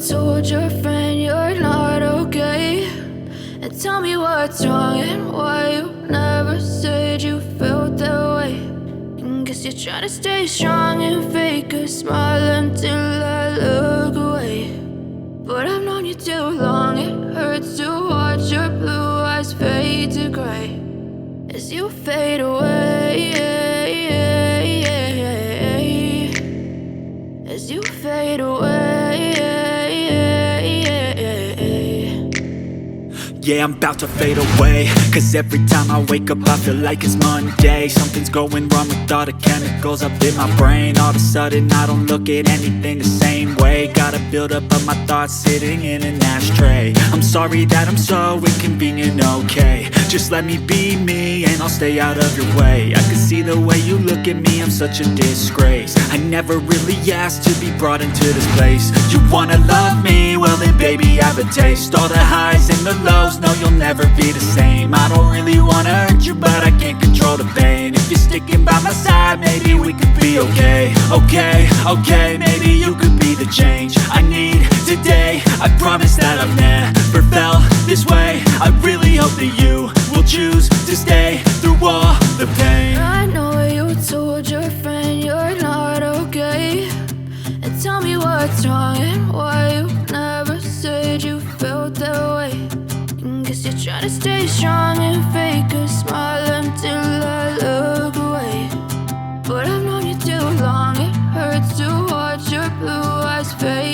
told your friend you're not okay, and tell me what's wrong and why you never said you felt that way. And guess you're trying to stay strong and fake a smile until I look away. But I've known you too long, it hurts to watch your blue eyes fade to gray as you fade away, as you fade away. Yeah, I'm about to fade away, cause every time I wake up I feel like it's Monday. Something's going wrong with all the chemicals up in my brain. All of a sudden I don't look at anything the same way. Gotta build up of my thoughts sitting in an ashtray. I'm sorry that I'm so inconvenient, okay. Just let me be me and I'll stay out of your way. I can see the way you look at me, I'm such a disgrace. I never really asked to be brought into this place. You wanna love me? Well then baby I have a taste. All the highs and the lows, no you'll never be the same. I don't really wanna hurt you but I can't control the pain. If you're sticking by my side maybe we could be okay. Okay, maybe you could be the change I need today. I promise that I've never felt this way. I really hope that you will choose to stay through all the pain. I know you told your friend you're not okay, and tell me what's wrong and why you never said you felt that way. And guess you're trying to stay strong and fake a smile until I look away. But I've known you too long, it hurts to watch your blue eyes fade.